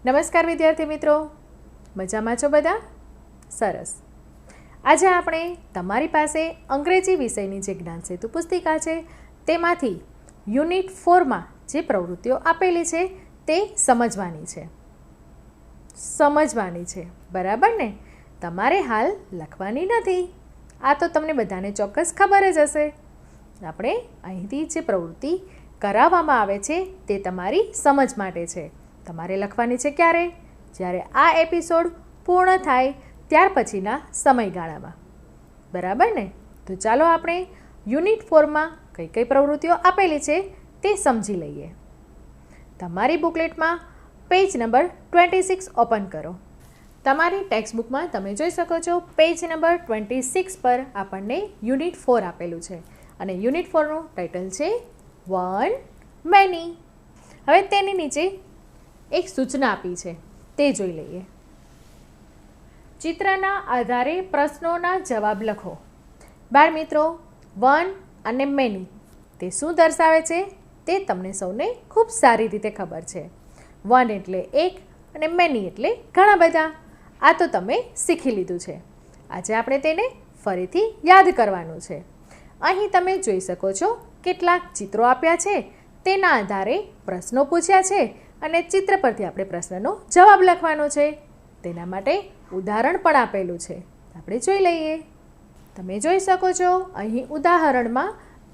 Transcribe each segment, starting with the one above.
નમસ્કાર વિદ્યાર્થી મિત્રો, મજામાં છો બધા? સરસ. આજે આપણે તમારી પાસે અંગ્રેજી વિષયની જે જ્ઞાન સેતુ પુસ્તિકા છે તેમાંથી યુનિટ 4માં જે પ્રવૃત્તિઓ આપેલી છે તે સમજવાની છે. બરાબર ને? તમારે હાલ લખવાની નથી. આ તો તમને બધાને ચોક્કસ ખબર જ હશે. આપણે અહીંથી જે પ્રવૃત્તિ કરાવવામાં આવે છે તે તમારી સમજ માટે છે. તમારે લખવાની છે ક્યારે? જ્યારે આ એપિસોડ પૂર્ણ થાય ત્યાર પછીના સમયગાળામાં. બરાબર ને? તો ચાલો આપણે યુનિટ 4માં કઈ કઈ પ્રવૃત્તિઓ આપેલી છે તે સમજી લઈએ. તમારી બુકલેટમાં પેજ નંબર 26 ઓપન કરો. તમારી ટેક્સ્ટબુકમાં તમે જોઈ શકો છો પેજ નંબર 26 પર આપણને યુનિટ 4 આપેલું છે અને યુનિટ 4નું ટાઇટલ છે વન મેની. હવે તેની નીચે એક સૂચના આપી છે તે જોઈ લઈએ. ચિત્રના આધારે પ્રશ્નોના જવાબ લખો. બાળ મિત્રો, વન અને મેની તે શું દર્શાવે છે તે તમને સૌને ખૂબ સારી રીતે ખબર છે. વન એટલે એક અને મેની એટલે ઘણા બધા. આ તો તમે શીખી લીધું છે. આજે આપણે તેને ફરીથી યાદ કરવાનું છે. અહીં તમે જોઈ શકો છો કેટલાક ચિત્રો આપ્યા છે, તેના આધારે પ્રશ્નો પૂછ્યા છે અને ચિત્ર પરથી આપણે પ્રશ્નનો જવાબ લખવાનો છે. તેના માટે ઉદાહરણ પણ આપેલું છે, આપણે જોઈ લઈએ. તમે જોઈ શકો છો અહીં ઉદાહરણમાં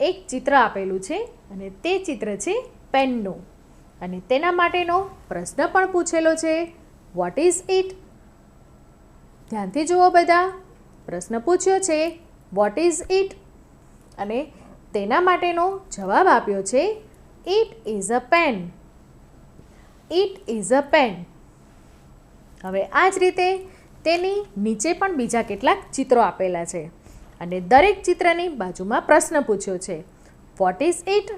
એક ચિત્ર આપેલું છે અને તે ચિત્ર છે પેનનું અને તેના માટેનો પ્રશ્ન પણ પૂછેલો છે, વોટ ઇઝ ઇટ? ધ્યાનથી જુઓ બધા. પ્રશ્ન પૂછ્યો છે વોટ ઇઝ ઇટ અને તેના માટેનો જવાબ આપ્યો છે it is a pen. It is a pen. હવે આ જ રીતે તેની નીચે પણ બીજા કેટલાક ચિત્રો આપેલા છે અને દરેક ચિત્રની બાજુમાં પ્રશ્ન પૂછ્યો છે વોટ ઇઝ ઇટ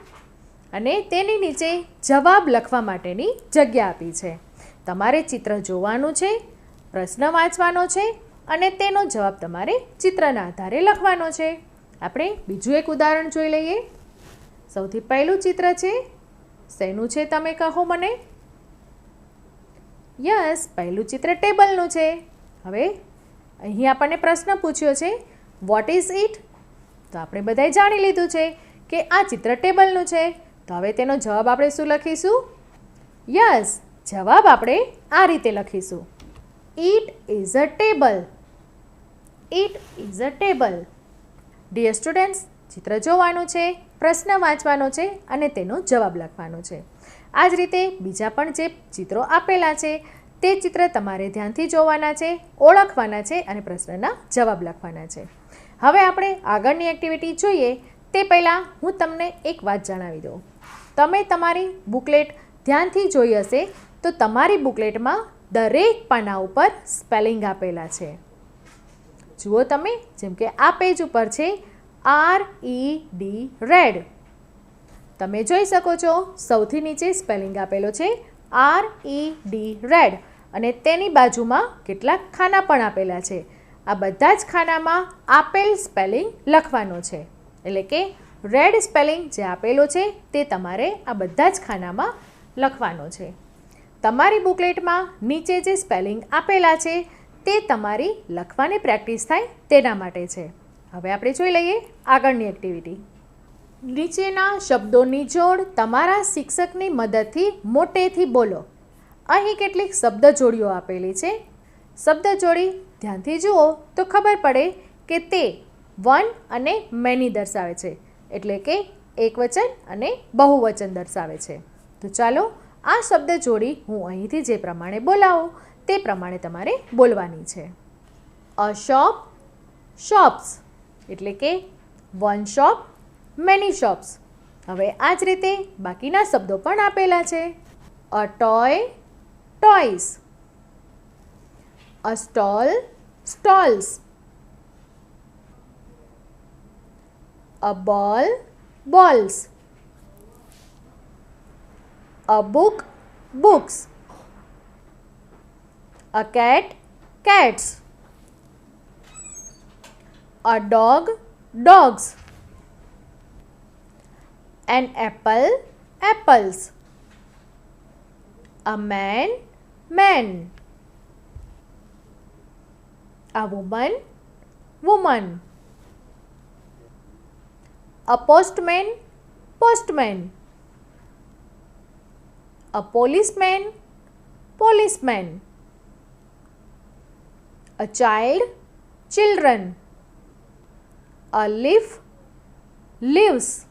અને તેની નીચે જવાબ લખવા માટેની જગ્યા આપી છે. તમારે ચિત્ર જોવાનું છે, પ્રશ્ન વાંચવાનો છે અને તેનો જવાબ તમારે ચિત્રના આધારે લખવાનો છે. આપણે બીજું એક ઉદાહરણ જોઈ લઈએ. સૌથી પહેલું ચિત્ર છે, શેનું છે તમે કહો મને? યસ, પહેલું ચિત્ર ટેબલનું છે. હવે અહીં આપણને પ્રશ્ન પૂછ્યો છે વોટ ઇઝ ઇટ? તો આપણે બધાએ જાણી લીધું છે કે આ ચિત્ર ટેબલનું છે. તો હવે તેનો જવાબ આપણે શું લખીશું? યસ, જવાબ આપણે આ રીતે લખીશું, it is a table. It is a table. Dear students, ચિત્ર જોવાનું છે, પ્રશ્ન વાંચવાનો છે અને તેનો જવાબ લખવાનો છે. આ જ રીતે બીજા પણ જે ચિત્રો આપેલા છે તે ચિત્ર તમારે ધ્યાનથી જોવાના છે, ઓળખવાના છે અને પ્રશ્નના જવાબ લખવાના છે. હવે આપણે આગળની એક્ટિવિટી જોઈએ તે પહેલાં હું તમને એક વાત જણાવી દઉં. તમે તમારી બુકલેટ ધ્યાનથી જોઈ હશે તો તમારી બુકલેટમાં દરેક પાના ઉપર સ્પેલિંગ આપેલા છે. જુઓ તમે, જેમ કે આ પેજ ઉપર છે RED, રેડ. તમે જોઈ શકો છો સૌથી નીચે સ્પેલિંગ આપેલો છે RED, રેડ અને તેની બાજુમાં કેટલાક ખાના પણ આપેલા છે. આ બધા જ ખાનામાં આપેલ સ્પેલિંગ લખવાનો છે. એટલે કે રેડ સ્પેલિંગ જે આપેલો છે તે તમારે આ બધા જ ખાનામાં લખવાનો છે. તમારી બુકલેટમાં નીચે જે સ્પેલિંગ આપેલા છે તે તમારી લખવાની પ્રેક્ટિસ થાય તેના માટે છે. હવે આપણે જોઈ લઈએ આગળની એક્ટિવિટી. નીચેના શબ્દોની જોડ તમારા શિક્ષકની મદદથી મોટેથી બોલો. અહીં કેટલીક શબ્દ જોડીઓ આપેલી છે. શબ્દ જોડી ધ્યાનથી જુઓ તો ખબર પડે કે તે વન અને મેની દર્શાવે છે, એટલે કે એકવચન અને બહુવચન દર્શાવે છે. તો ચાલો આ શબ્દ જોડી હું અહીંથી જે પ્રમાણે બોલાવું તે પ્રમાણે તમારે બોલવાની છે. અ શોપ, શોપ્સ, એટલે કે વન શોપ, મેની શોપ્સ. હવે આ જ રીતે બાકીના શબ્દો પણ આપેલા છે. A toy, toys. A stall, stalls. A ball, balls. A book, books. A cat, cats. A dog, dogs. An apple, apples. A man, man. A woman, woman. A postman, postman. A policeman, policeman. A child, children. A leaf, leaves.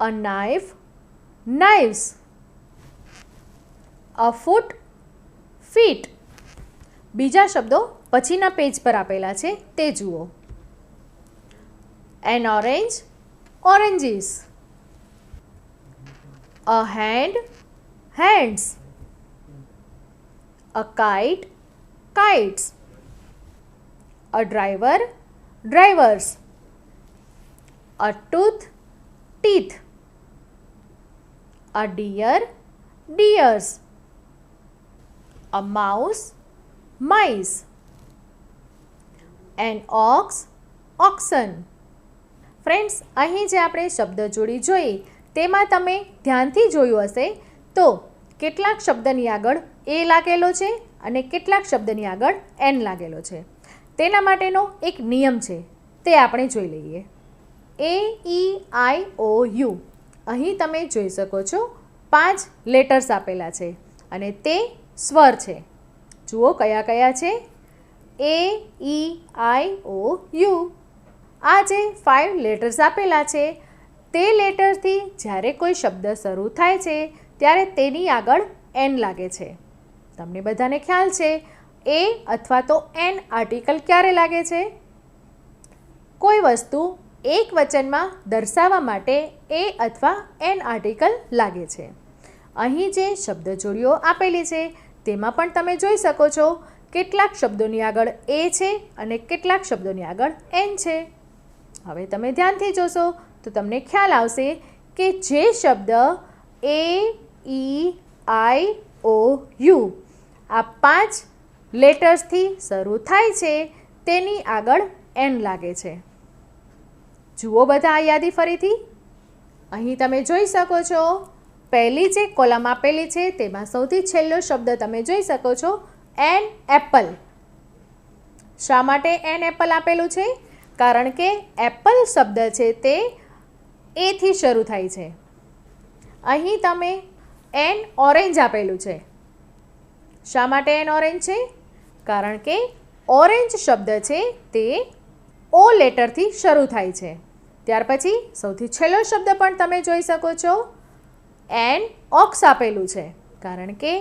A knife, knives. A foot, feet. બીજા શબ્દો પછીના page પર આપેલા છે તે જુઓ. An orange, oranges. A hand, hands. A kite, kites. A driver, drivers. A tooth, teeth. A deer, deers. A mouse, mice. An ox, oxen. Friends, અહીં જે આપણે શબ્દ જોડી જોઈ તેમાં તમે ધ્યાનથી જોયું હશે તો કેટલાક શબ્દની આગળ એ લાગેલો છે અને કેટલાક શબ્દની આગળ એન લાગેલો છે. તેના માટેનો એક નિયમ છે તે આપણે જોઈ લઈએ. AEIOU અહીં તમે જોઈ શકો છો 5 લેટર્સ આપેલા છે અને તે સ્વર છે. જુઓ કયા કયા છે. AEIOU. આ જે 5 લેટર્સ આપેલા છે તે લેટરથી જ્યારે કોઈ શબ્દ શરૂ થાય છે ત્યારે તેની આગળ એન લાગે છે. તમને બધાને ખ્યાલ છે એ અથવા તો એન આર્ટિકલ ક્યારે લાગે છે? કોઈ વસ્તુ એક વચનમાં દર્શાવવા માટે એ અથવા એન આર્ટિકલ લાગે છે. અહીં જે શબ્દ જોડીઓ આપેલી છે તેમાં પણ તમે જોઈ શકો છો કેટલાક શબ્દોની આગળ એ છે અને કેટલાક શબ્દોની આગળ એન છે. હવે તમે ધ્યાનથી જોશો તો તમને ખ્યાલ આવશે કે જે શબ્દ AEIOU આ 5 લેટર્સથી શરૂ થાય છે તેની આગળ એન લાગે છે. જુઓ બધા આ યાદી ફરીથી. અહીં તમે જોઈ શકો છો પહેલી જે કોલમ આપેલી છે તેમાં સૌથી છેલ્લો શબ્દ તમે જોઈ શકો છો એન એપલ. શા માટે એન એપલ આપેલું છે? કારણ કે એપલ શબ્દ છે તે એથી શરૂ થાય છે. અહીં તમે એન ઓરેન્જ આપેલું છે. શા માટે એન ઓરેન્જ છે? કારણ કે ઓરેન્જ શબ્દ છે તે ઓ લેટરથી શરૂ થાય છે. ત્યાર પછી સૌથી છેલ્લો શબ્દ પણ તમે જોઈ શકો છો એન ઓક્સ આપેલું છે. કારણ કે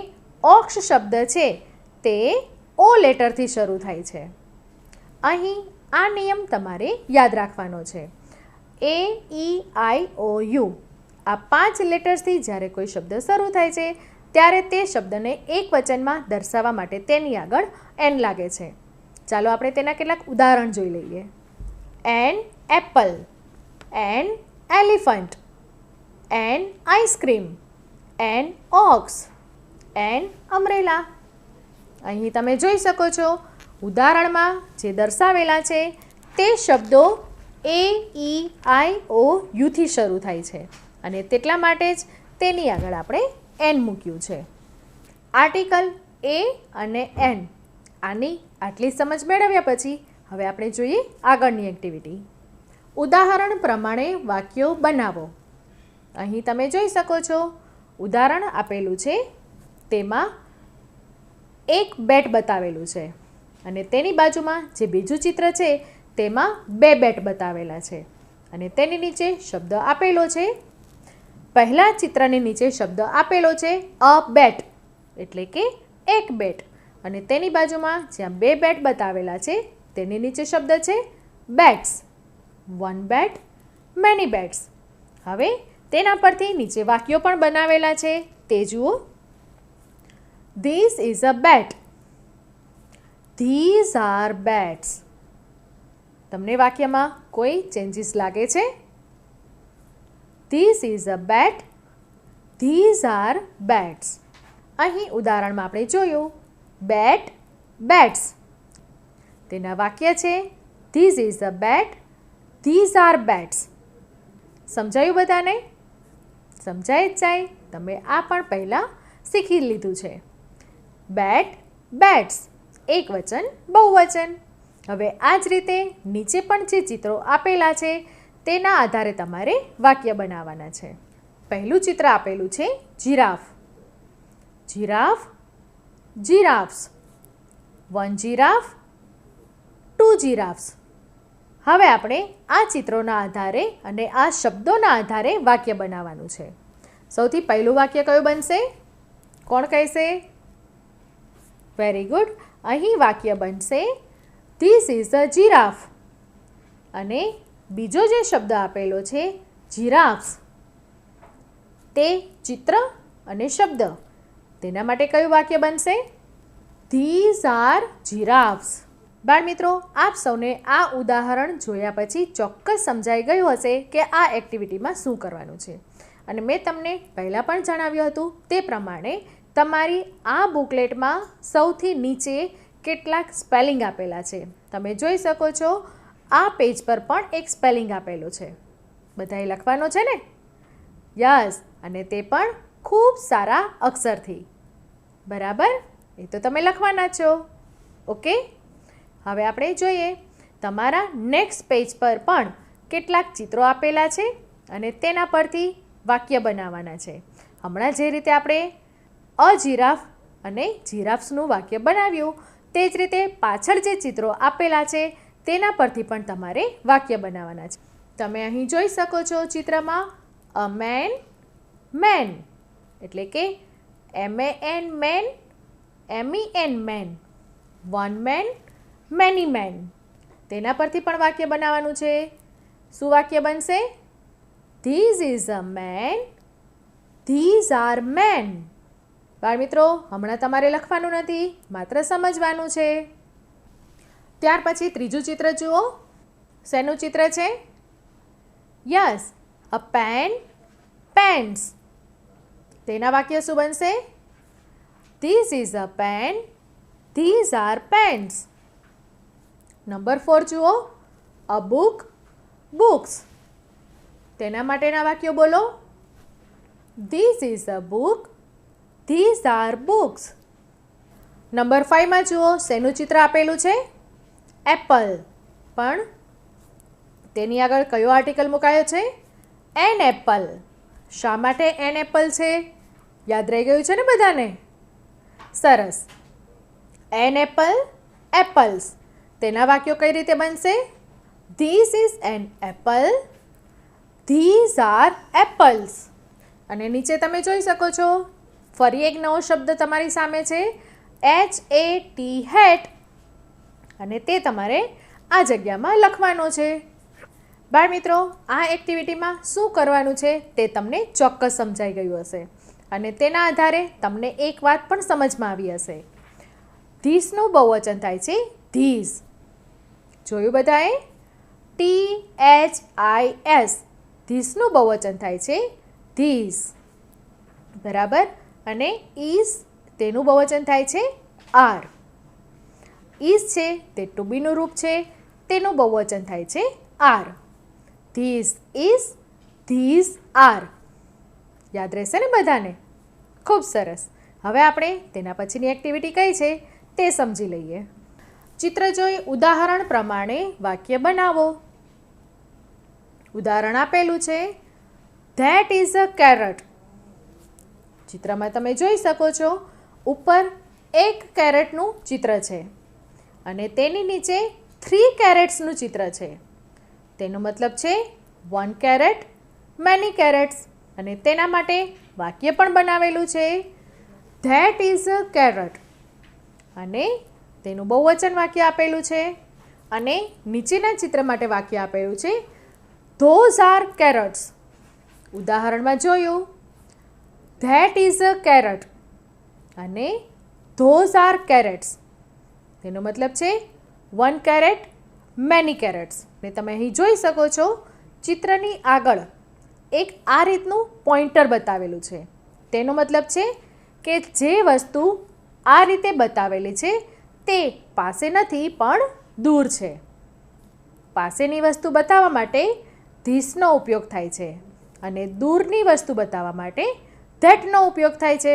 ઓક્સ શબ્દ છે તે ઓ લેટરથી શરૂ થાય છે. અહીં આ નિયમ તમારે યાદ રાખવાનો છે. AEIOU આ 5 લેટર્સથી જ્યારે કોઈ શબ્દ શરૂ થાય છે ત્યારે તે શબ્દને એક વચનમાં દર્શાવવા માટે તેની આગળ એન લાગે છે. ચાલો આપણે તેના કેટલાક ઉદાહરણ જોઈ લઈએ. An apple, an elephant, an ice cream, an ox, an umbrella. અહીં તમે જોઈ શકો છો ઉદાહરણમાં જે દર્શાવેલા છે તે શબ્દો AEIOU થી શરૂ થાય છે અને તેટલા માટે જ તેની આગળ આપણે એન મૂક્યું છે. આર્ટિકલ એ અને એન. આની આટલી સમજ મેળવ્યા પછી હવે આપણે જોઈએ આગળની એક્ટિવિટી. ઉદાહરણ પ્રમાણે વાક્યો બનાવો. અહીં તમે જોઈ શકો છો ઉદાહરણ આપેલું છે તેમાં એક બેટ બતાવેલું છે અને તેની બાજુમાં જે બીજું ચિત્ર છે તેમાં 2 બેટ બતાવેલા છે અને તેની નીચે શબ્દ આપેલો છે. પહેલા ચિત્રની નીચે શબ્દ આપેલો છે અ બેટ એટલે કે એક બેટ અને તેની બાજુમાં જ્યાં 2 બેટ બતાવેલા છે તેની નીચે શબ્દ છે બેટ્સ. 1 બેટ, મેની બેટ્સ. હવે તેના પરથી નીચે વાક્યો પણ બનાવેલા છે તે જુઓ. This is a bat. These are bats. તમને વાક્યમાં કોઈ ચેન્જીસ લાગે છે? This is a bat. These are bats. અહીં ઉદાહરણમાં આપણે જોયું બેટ, બેટ્સ. તેના વાક્ય છે This is a bat. These are bats. સમજાયું બધાને? સમજાય જ જાય. તમે આ પણ પહેલાં શીખી લીધું છે. બેટ, બેટ્સ, એક વચન, બહુવચન. હવે આ જ રીતે નીચે પણ જે ચિત્રો આપેલા છે તેના આધારે તમારે વાક્ય બનાવવાના છે. પહેલું ચિત્ર આપેલું છે જીરાફ. જીરાફ, જીરાફ્સ. 1 જીરાફ, 2 જીરાફ્સ. હવે આપણે આ ચિત્રોના આધારે અને આ શબ્દોના આધારે વાક્ય બનાવવાનું છે. સૌથી પહેલું વાક્ય કયું બનશે? કોણ કહેશે? Very good. અહીં વાક્ય બનશે ધીસ ઇઝ અ જીરાફ. અને બીજો જે શબ્દ આપેલો છે જીરાફ્સ, તે ચિત્ર અને શબ્દ, તેના માટે કયું વાક્ય બનશે? These are giraffes. બાળમિત્રો, આપ સૌને આ ઉદાહરણ જોયા પછી ચોક્કસ સમજાઈ ગયું હશે કે આ એક્ટિવિટીમાં શું કરવાનું છે. અને મેં તમને પહેલાં પણ જણાવ્યું હતું તે પ્રમાણે તમારી આ બુકલેટમાં સૌથી નીચે કેટલાક સ્પેલિંગ આપેલા છે. તમે જોઈ શકો છો આ પેજ પર પણ એક સ્પેલિંગ આપેલો છે. બધાએ લખવાનો છે ને? યસ. અને તે પણ ખૂબ સારા અક્ષરથી. બરાબર? એ તો તમે લખવાના છો. ઓકે. હવે આપણે જોઈએ તમારા નેક્સ્ટ પેજ પર પણ કેટલાક ચિત્રો આપેલા છે અને તેના પરથી વાક્ય બનાવવાના છે. હમણાં જે રીતે આપણે અ જીરાફ અને જીરાફ્સનું વાક્ય બનાવ્યું તે જ રીતે પાછળ જે ચિત્રો આપેલા છે તેના પરથી પણ તમારે વાક્ય બનાવવાના છે. તમે અહીં જોઈ શકો છો ચિત્રમાં અ મેન, મેન એટલે કે MAN man, MEN men, 1 man, many men. તેના પરથી પણ વાક્ય બનાવવાનું છે. શું વાક્ય બનશે? This is a man, these are men. બાળમિત્રો, હમણાં તમારે લખવાનું નથી, માત્ર સમજવાનું છે. ત્યાર પછી ત્રીજું ચિત્ર જુઓ. શેનું ચિત્ર છે? Yes, a pen, pens. તેના વાક્ય શું બનશે? This is a pen, these are pens. Number 4 જુઓ. A book, books. તેના માટેના વાક્યો બોલો. These is a book, these are books. Number 5 માં જુઓ શેનું ચિત્ર આપેલું છે? એપલ. પણ તેની આગળ કયો આર્ટિકલ મુકાયો છે? An apple. શા માટે એન એપલ છે? યાદ રહી ગયું છે ને બધાને? સરસ. An apple, apples. તેના વાક્યો કઈ રીતે બનશે? This is an apple, these are apples. અને નીચે તમે જોઈ શકો છો ફરી એક નવો શબ્દ તમારી સામે છે HAT, હેટ. અને તે તમારે આ જગ્યામાં લખવાનો છે. બાળમિત્રો, આ એક્ટિવિટીમાં શું કરવાનું છે તે તમને ચોક્કસ સમજાઈ ગયું હશે. અને તેના આધારે તમને એક વાત પણ સમજમાં આવી હશે. ધીસનું બહુવચન થાય છે ધીઝ. જોયું બધાએ? THIS. ધીસનું બહુવચન થાય છે ધીઝ. બરાબર? અને ઇઝ, તેનું બહુવચન થાય છે આર. ઇઝ છે તે ટુ બીનું રૂપ છે, તેનું બહુવચન થાય છે are. This is, these are. યાદ રહેશે ને બધાને? ખૂબ સરસ. હવે આપણે તેના પછીની એક્ટિવિટી કઈ છે તે સમજી લઈએ. ચિત્ર જોઈ ઉદાહરણ પ્રમાણે વાક્ય બનાવો. ઉદાહરણ આપેલું છે ધેટ ઇઝ અ કેરટ. ચિત્રમાં તમે જોઈ શકો છો ઉપર એક કેરેટનું ચિત્ર છે અને તેની નીચે 3 કેરેટ્સનું ચિત્ર છે. તેનો મતલબ છે 1 કેરેટ, મેની કેરેટ્સ. અને તેના માટે વાક્ય પણ બનાવેલું છે ધેટ ઇઝ અ કેરટ. અને તેનું બહુવચન વાક્ય આપેલું છે. અને નીચેના ચિત્ર માટે વાક્ય આપેલું છે ધોઝ આર કેરટ્સ. ઉદાહરણમાં જોયું ધેટ ઇઝ અ કેરટ અને ધોઝ આર કેરેટ્સ. તેનો મતલબ છે 1 કેરેટ, મેની કેરેટ્સ. ને તમે અહીં જોઈ શકો છો ચિત્રની આગળ એક આ રીતનું પોઇન્ટર બતાવેલું છે. તેનો મતલબ છે કે જે વસ્તુ આ રીતે બતાવેલી છે તે પાસે નથી પણ દૂર છે. પાસેની વસ્તુ બતાવવા માટે ધીસનો ઉપયોગ થાય છે અને દૂરની વસ્તુ બતાવવા માટે ધેટનો ઉપયોગ થાય છે.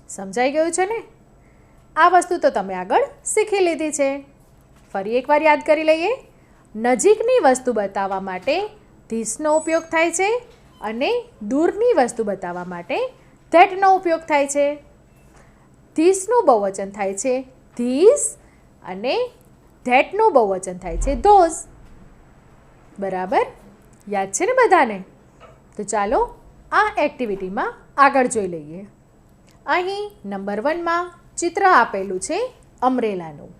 સમજાઈ ગયું છે ને? આ વસ્તુ તો તમે આગળ શીખી લીધી છે. ફરી એકવાર યાદ કરી લઈએ. નજીકની વસ્તુ બતાવવા માટે ધીસનો ઉપયોગ થાય છે અને દૂરની વસ્તુ બતાવવા માટે ધેટનો ઉપયોગ થાય છે. ધીસનું બહુવચન થાય છે ધીસ અને ધેટનું બહુવચન થાય છે ધોઝ. બરાબર? યાદ છે ને બધાને? તો ચાલો આ એક્ટિવિટીમાં આગળ જોઈ લઈએ. અહીં નંબર 1માં ચિત્ર આપેલું છે અમ્બ્રેલાનું.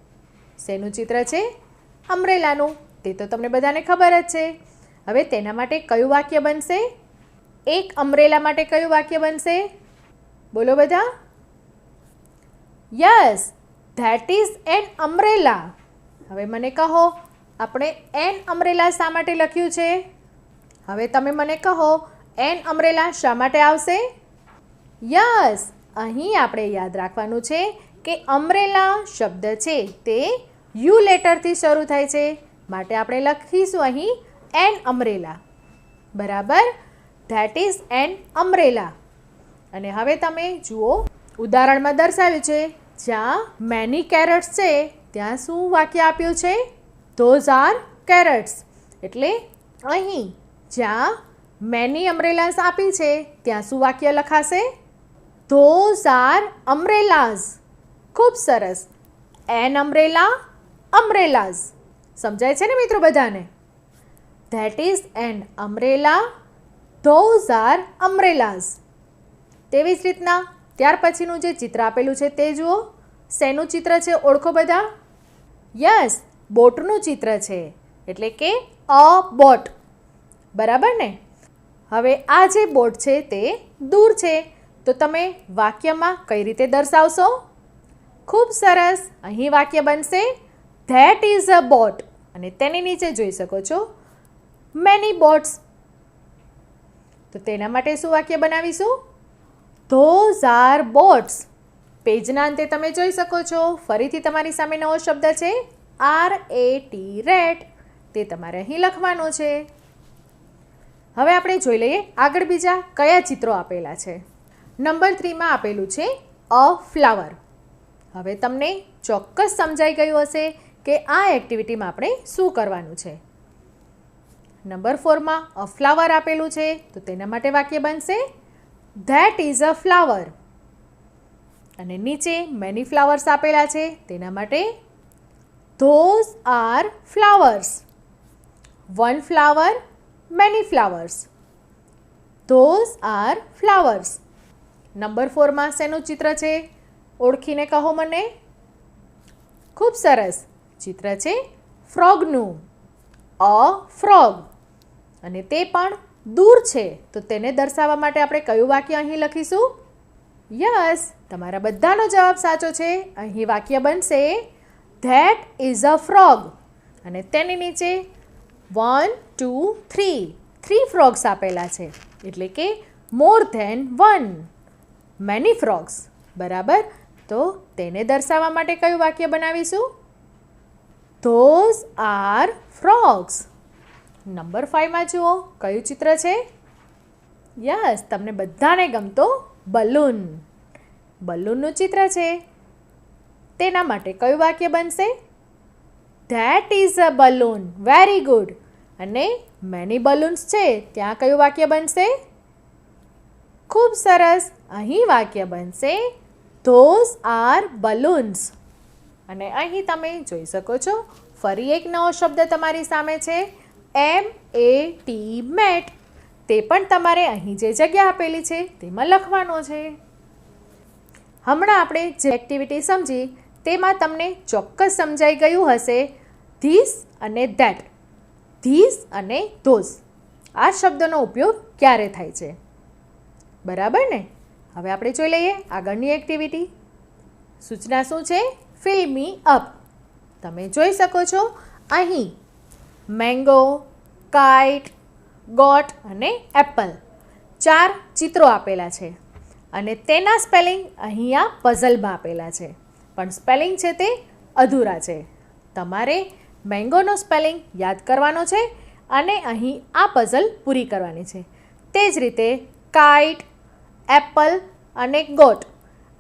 શેનું ચિત્ર છે? અમ્બ્રેલાનું. તે તો તમને બધાને ખબર જ છે. હવે તેના માટે કયું વાક્ય બનશે? એક અમ્બ્રેલા માટે કયું વાક્ય બનશે? બોલો બધા. Yes, that is an umbrella. હવે મને કહો, આપણે એન અમ્બ્રેલા શા માટે લખ્યું છે? હવે તમે મને કહો, એન અમ્બ્રેલા શા માટે આવશે? યસ, અહીં આપણે યાદ રાખવાનું છે કે અમ્બ્રેલા શબ્દ છે તે યુ લેટરથી શરૂ થાય છે, માટે આપણે લખીશું અહીં એન અમ્બ્રેલા. બરાબર? That is an umbrella. અને હવે તમે જુઓ, ઉદાહરણમાં દર્શાવ્યું છે જ્યાં મેની કેરેટ્સ છે ત્યાં શું વાક્ય આપ્યું છે? Those are carrots. એટલે અહીં જ્યાં મેની અમ્બ્રેલાસ આપી છે ત્યાં શું વાક્ય લખાશે? Those are umbrellas. ખૂબ સરસ. An umbrella, umbrellas. સમજાય છે ને મિત્રો બધાને? That is an umbrella, those are umbrellas. તેવી જ રીતના ત્યાર પછીનું જે ચિત્ર આપેલું છે તે જુઓ. શેનું ચિત્ર છે ઓળખો બધા? યસ, બોટનું ચિત્ર છે, એટલે કે અ બોટ. બરાબર ને? હવે આ જે બોટ છે તે દૂર છે, તો તમે વાક્યમાં કઈ રીતે દર્શાવશો? ખૂબ સરસ. અહીં વાક્ય બનશે ધેટ ઇઝ અ બોટ અને તેની નીચે જોઈ શકો છો મેની બોટ્સ. તો તેના માટે શું વાક્ય બનાવીશું? Those are boats. પેજના અંતે તમે જોઈ શકો છો ફરીથી તમારી સામે નવો શબ્દ છે RAT, રેટ. તે તમારે અહીં લખવાનો છે. હવે આપણે જોઈ લઈએ આગળ બીજા કયા ચિત્રો આપેલા છે. નંબર 3માં આપેલું છે અ ફ્લાવર. હવે તમને ચોક્કસ સમજાઈ ગયું હશે કે આ એક્ટિવિટીમાં આપણે શું કરવાનું છે. નંબર 4માં અ ફ્લાવર આપેલું છે, તો તેના માટે વાક્ય બનશે ધેટ ઇઝ અ ફ્લાવર. અને નીચે મેની ફ્લાવર્સ આપેલા છે, તેના માટે those are flowers. One flower, many flowers. Those are flowers. Number 4માં શેનું ચિત્ર છે? ઓળખીને કહો મને. ખૂબ સરસ. ચિત્ર છે ફ્રોગનું. અ ફ્રોગ. અને તે પણ દૂર છે, તો તેને દર્શાવવા માટે આપણે કયું વાક્ય અહીં લખીશું? યસ, તમારા બધાનો જવાબ સાચો છે. અહીં વાક્ય બનશે ધેટ ઇઝ અ ફ્રોગ. અને તેની નીચે 1, 2, 3 3 ફ્રોગ્સ આપેલા છે, એટલે કે મોર ધેન 1, મેની ફ્રોગ્સ. બરાબર? તો તેને દર્શાવવા માટે કયું વાક્ય બનાવીશું? Those are frogs. નંબર 5માં જુઓ કયું ચિત્ર છે? યસ, તમને બધાને ગમતો બલૂન. બલૂનનું ચિત્ર છે. તેના માટે કયું વાક્ય બનશે? That is a balloon. Very good. અને મેની બલૂન્સ છે ત્યાં કયું વાક્ય બનશે? ખૂબ સરસ. અહીં વાક્ય બનશે ધોઝ આર બલૂન્સ. અને અહીં તમે જોઈ શકો છો ફરી એક નવો શબ્દ તમારી સામે છે MAT, મેટ. તે પણ તમારે અહીં જે જગ્યા આપેલી છે તેમાં લખવાનો છે. હમણાં આપણે જે એક્ટિવિટી સમજી તેમાં તમને ચોક્કસ સમજાઈ ગયું હશે ધીસ અને ધેટ, ધીસ અને ધોઝ. આ શબ્દનો ઉપયોગ ક્યારે થાય છે? બરાબર ને? હવે આપણે જોઈ લઈએ આગળની એક્ટિવિટી. સૂચના શું છે? Fill me up. તમે જોઈ શકો છો અહીં મેંગો, કાઇટ, ગોટ અને એપલ 4 ચિત્રો આપેલા છે અને તેના સ્પેલિંગ અહીંયા પઝલમાં આપેલા છે, પણ સ્પેલિંગ છે તે અધૂરા છે. તમારે મેંગોનો સ્પેલિંગ યાદ કરવાનો છે અને અહીં આ પઝલ પૂરી કરવાની છે. તે જ રીતે કાઇટ, એપલ અને ગોટ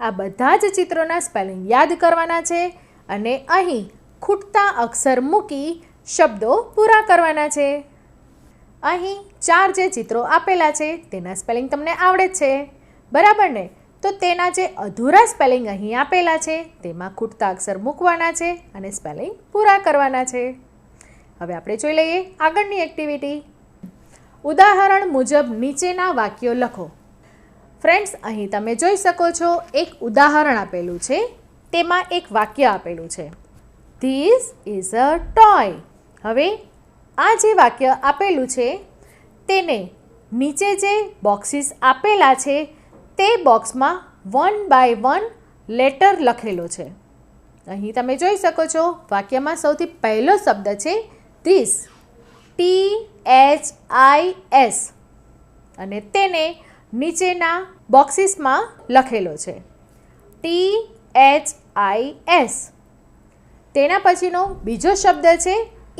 આ બધા જ ચિત્રોના સ્પેલિંગ યાદ કરવાના છે અને અહીં ખૂટતા અક્ષર મૂકી શબ્દો પૂરા કરવાના છે. અહીં 4 જે ચિત્રો આપેલા છે તેના સ્પેલિંગ તમને આવડે જ છે, બરાબર ને? તો તેના જે અધૂરા સ્પેલિંગ અહીં આપેલા છે તેમાં ખૂટતા અક્ષર મૂકવાના છે અને સ્પેલિંગ પૂરા કરવાના છે. હવે આપણે જોઈ લઈએ આગળની એક્ટિવિટી. ઉદાહરણ મુજબ નીચેના વાક્યો લખો. ફ્રેન્ડ્સ, અહીં તમે જોઈ શકો છો એક ઉદાહરણ આપેલું છે, તેમાં એક વાક્ય આપેલું છે, ધીસ ઇઝ અ ટોય. હવે આ જે વાક્ય આપેલું છે તેને નીચે જે બોક્સીસ આપેલા છે તે બોક્સમાં 1 by 1 લેટર લખેલો છે. અહીં તમે જોઈ શકો છો વાક્યમાં સૌથી પહેલો શબ્દ છે ધીસ, THIS, અને તેને નીચેના બોક્સીસમાં લખેલો છે THIS. તેના પછીનો બીજો શબ્દ છે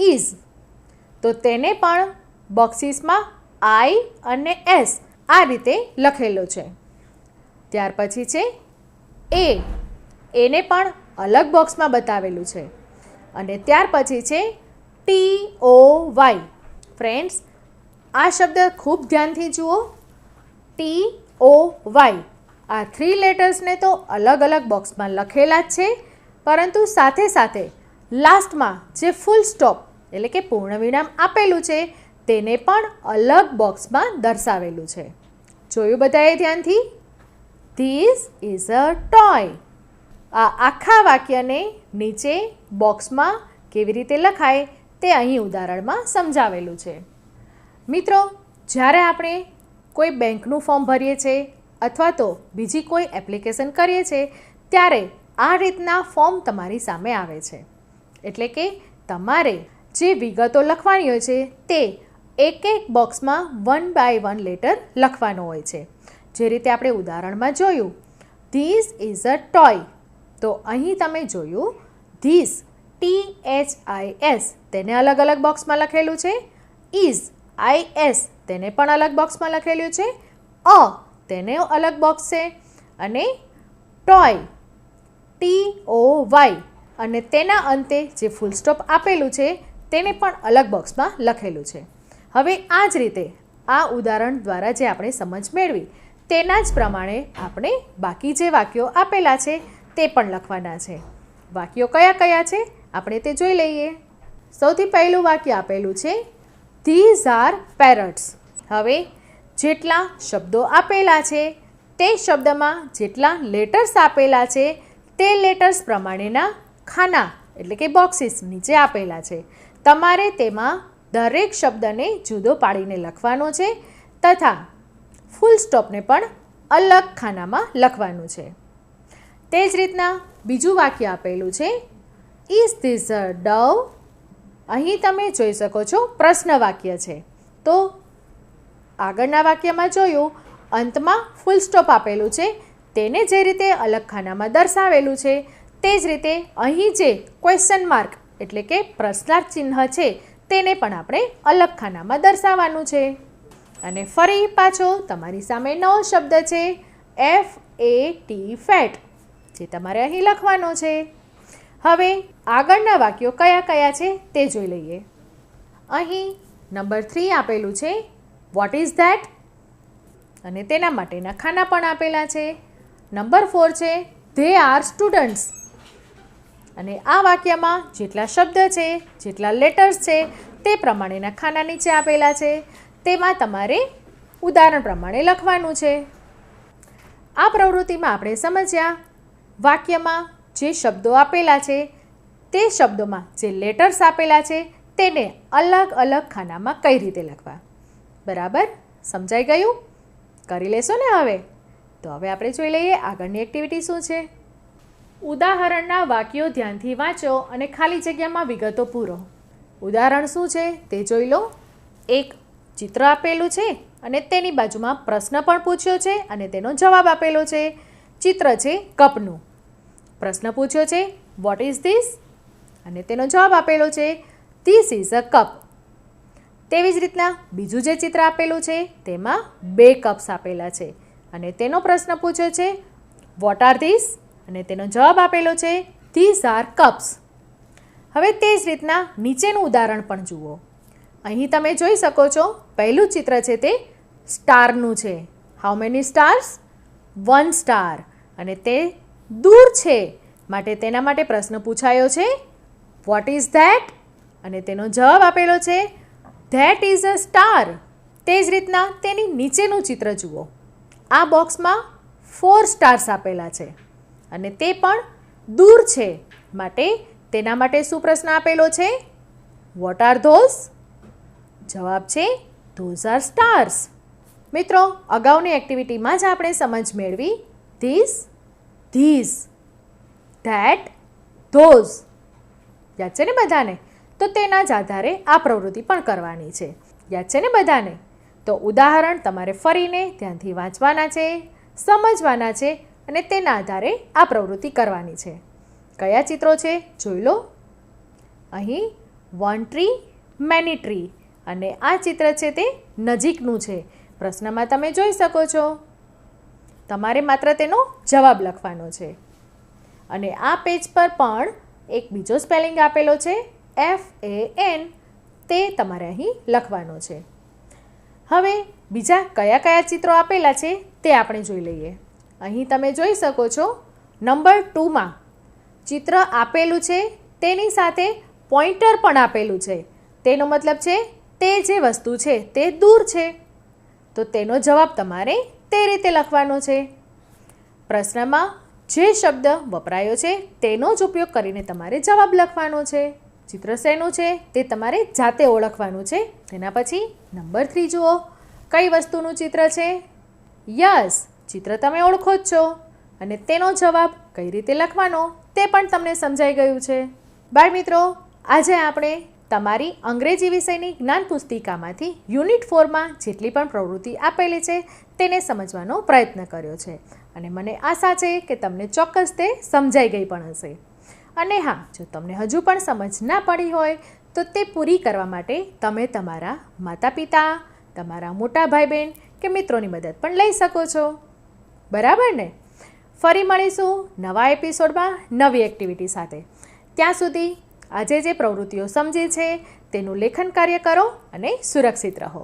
ઇઝ, તો તેને પણ બોક્સીસમાં I અને S આ રીતે લખેલો છે. ત્યાર પછી છે એને પણ અલગ બોક્સમાં બતાવેલું છે અને ત્યાર પછી છે TOY. ફ્રેન્ડ્સ, આ શબ્દ ખૂબ ધ્યાનથી જુઓ, TOY. આ 3 લેટર્સને તો અલગ અલગ બોક્સમાં લખેલા જ છે, પરંતુ સાથે સાથે લાસ્ટમાં જે ફૂલ સ્ટોપ એટલે કે પૂર્ણ વિરામ આપેલું છે તેને પણ અલગ બોક્સમાં દર્શાવેલું છે. જોયું બધાએ ધ્યાનથી? This is a toy. આ આખા વાક્યને નીચે બોક્સમાં કેવી રીતે લખાય તે અહીં ઉદાહરણમાં સમજાવેલું છે. મિત્રો, જ્યારે આપણે કોઈ બેંકનું ફોર્મ ભરીએ છીએ અથવા તો બીજી કોઈ એપ્લિકેશન કરીએ છીએ ત્યારે આ રીતના ફોર્મ તમારી સામે આવે છે. એટલે કે તમારે જે વિગતો લખવાની હોય છે તે એક બોક્સમાં 1 by 1 લેટર લખવાનો હોય છે. જે રીતે આપણે ઉદાહરણમાં જોયું ધીસ ઇઝ અ ટોય, તો અહીં તમે જોયું ધીસ THIS તેને અલગ અલગ બોક્સમાં લખેલું છે, ઇઝ IS તેને પણ અલગ બોક્સમાં લખેલું છે, તેને અલગ બોક્સ છે, અને ટોય TOY અને તેના અંતે જે ફૂલ સ્ટોપ આપેલું છે તેને પણ અલગ બોક્સમાં લખેલું છે. હવે આ જ રીતે આ ઉદાહરણ દ્વારા જે આપણે સમજ મેળવી તેના જ પ્રમાણે આપણે બાકી જે વાક્યો આપેલા છે તે પણ લખવાના છે. વાક્યો કયા કયા છે આપણે તે જોઈ લઈએ. સૌથી પહેલું વાક્ય આપેલું છે ધીઝ આર પેરટ્સ. હવે જેટલા શબ્દો આપેલા છે તે શબ્દમાં જેટલા લેટર્સ આપેલા છે તે લેટર્સ પ્રમાણેના ખાના એટલે કે બોક્સીસ નીચે આપેલા છે. તમારે તેમાં દરેક શબ્દને જુદો પાડીને લખવાનો છે તથા ફૂલ સ્ટોપને પણ અલગ ખાનામાં લખવાનું છે. તે જ રીતના બીજું વાક્ય આપેલું છે ઇઝ ધીસ અ ડવ. અહીં તમે જોઈ શકો છો પ્રશ્ન વાક્ય છે, તો આગળના વાક્યમાં જોયું અંતમાં ફૂલ સ્ટોપ આપેલું છે તેને જે રીતે અલગ ખાનામાં દર્શાવેલું છે તે જ રીતે અહીં જે ક્વેશ્ચન માર્ક એટલે કે પ્રશ્નાર્થ ચિહ્ન છે તેને પણ આપણે અલગ ખાનામાં દર્શાવવાનું છે. અને ફરી પાછો તમારી સામે નવો શબ્દ છે FAT, ફેટ, જે તમારે અહીં લખવાનો છે. હવે આગળના વાક્યો કયા કયા છે તે જોઈ લઈએ. અહીં નંબર 3 આપેલું છે વોટ ઇઝ ધેટ, અને તેના માટેના ખાના પણ આપેલા છે. નંબર 4 છે ધે આર સ્ટુડન્ટ્સ, અને આ વાક્યમાં જેટલા શબ્દ છે જેટલા લેટર્સ છે તે પ્રમાણેના ખાના નીચે આપેલા છે, તેમાં તમારે ઉદાહરણ પ્રમાણે લખવાનું છે. આ પ્રવૃત્તિમાં આપણે સમજ્યા વાક્યમાં જે શબ્દો આપેલા છે તે શબ્દોમાં જે લેટર્સ આપેલા છે તેને અલગ અલગ ખાનામાં કઈ રીતે લખવા. બરાબર સમજાઈ ગયું? કરી લેશો ને હવે? તો હવે આપણે જોઈ લઈએ આગળની એક્ટિવિટી શું છે. ઉદાહરણના વાક્યો ધ્યાનથી વાંચો અને ખાલી જગ્યામાં વિગતો પૂરો. ઉદાહરણ શું છે તે જોઈ લો. એક ચિત્ર આપેલું છે અને તેની બાજુમાં પ્રશ્ન પણ પૂછ્યો છે અને તેનો જવાબ આપેલો છે. ચિત્ર છે કપનું. પ્રશ્ન પૂછ્યો છે વોટ ઇઝ ધીસ, અને તેનો જવાબ આપેલો છે ધીસ ઇઝ અ કપ. તેવી જ રીતના બીજું જે ચિત્ર આપેલું છે તેમાં 2 કપ્સ આપેલા છે અને તેનો પ્રશ્ન પૂછ્યો છે વોટ આર ધીસ? અને તેનો જવાબ આપેલો છે ધીસ આર કપ્સ. હવે તે જ રીતના નીચેનું ઉદાહરણ પણ જુઓ. અહીં તમે જોઈ શકો છો પહેલું ચિત્ર છે તે સ્ટારનું છે. How many stars? 1 સ્ટાર. અને તે દૂર છે માટે તેના માટે પ્રશ્ન પૂછાયો છે વોટ ઇઝ ધેટ? અને તેનો જવાબ આપેલો છે ધેટ ઇઝ અ સ્ટાર. તે જ રીતના તેની નીચેનું ચિત્ર જુઓ. આ બોક્સમાં 4 સ્ટાર્સ આપેલા છે અને તે પણ દૂર છે માટે તેના માટે શું પ્રશ્ન આપેલો છે? What are those? જવાબ છે ધોઝ આર સ્ટાર્સ. મિત્રો, અગાઉની એક્ટિવિટીમાં જ આપણે સમજ મેળવી ધીસ, ધીસ, ધેટ, ધોઝ. યાદ છે ને બધાને? તો તેના જ આધારે આ પ્રવૃત્તિ પણ કરવાની છે. યાદ છે ને બધાને? તો ઉદાહરણ તમારે ફરીને ધ્યાનથી વાંચવાના છે, સમજવાના છે અને તેના આધારે આ પ્રવૃત્તિ કરવાની છે. કયા ચિત્રો છે જોઈ લો. અહીં 1 ટ્રી, મેની ટ્રી અને આ ચિત્ર છે તે નજીકનું છે. પ્રશ્નમાં તમે જોઈ શકો છો. તમારે માત્ર તેનો જવાબ લખવાનો છે. અને આ પેજ પર પણ એક બીજો સ્પેલિંગ આપેલો છે FAN. તે તમારે અહીં લખવાનો છે. હવે બીજા કયા કયા ચિત્રો આપેલા છે તે આપણે જોઈ લઈએ. અહીં તમે જોઈ શકો છો નંબર 2માં ચિત્ર આપેલું છે તેની સાથે પોઇન્ટર પણ આપેલું છે. તેનો મતલબ છે તે જે વસ્તુ છે તે દૂર છે. તો તેનો જવાબ તમારે તે રીતે લખવાનો છે. પ્રશ્નમાં જે શબ્દ વપરાયો છે તેનો જ ઉપયોગ કરીને તમારે જવાબ લખવાનો છે. ચિત્ર શેનું છે તે તમારે જાતે ઓળખવાનું છે. તેના પછી નંબર 3 જુઓ. કઈ વસ્તુનું ચિત્ર છે? યસ, ચિત્ર તમે ઓળખો જ છો અને તેનો જવાબ કઈ રીતે લખવાનો તે પણ તમને સમજાઈ ગયું છે. બાળ મિત્રો, આજે આપણે તમારી અંગ્રેજી વિષયની જ્ઞાન પુસ્તિકામાંથી યુનિટ 4માં જેટલી પણ પ્રવૃત્તિ આપેલી છે તેને સમજવાનો પ્રયત્ન કર્યો છે અને મને આશા છે કે તમને ચોક્કસ તે સમજાઈ ગઈ પણ હશે. અને હા, જો તમને હજુ પણ સમજ ના પડી હોય તો તે પૂરી કરવા માટે તમે તમારા માતા પિતા, તમારા મોટા ભાઈ બહેન કે મિત્રોની મદદ પણ લઈ શકો છો. બરાબર ને? ફરી મળીશું નવા એપિસોડમાં નવી એક્ટિવિટી સાથે. ત્યાં સુધી આજે જે પ્રવૃત્તિઓ સમજી છે તેનું લેખન કાર્ય કરો અને સુરક્ષિત રહો.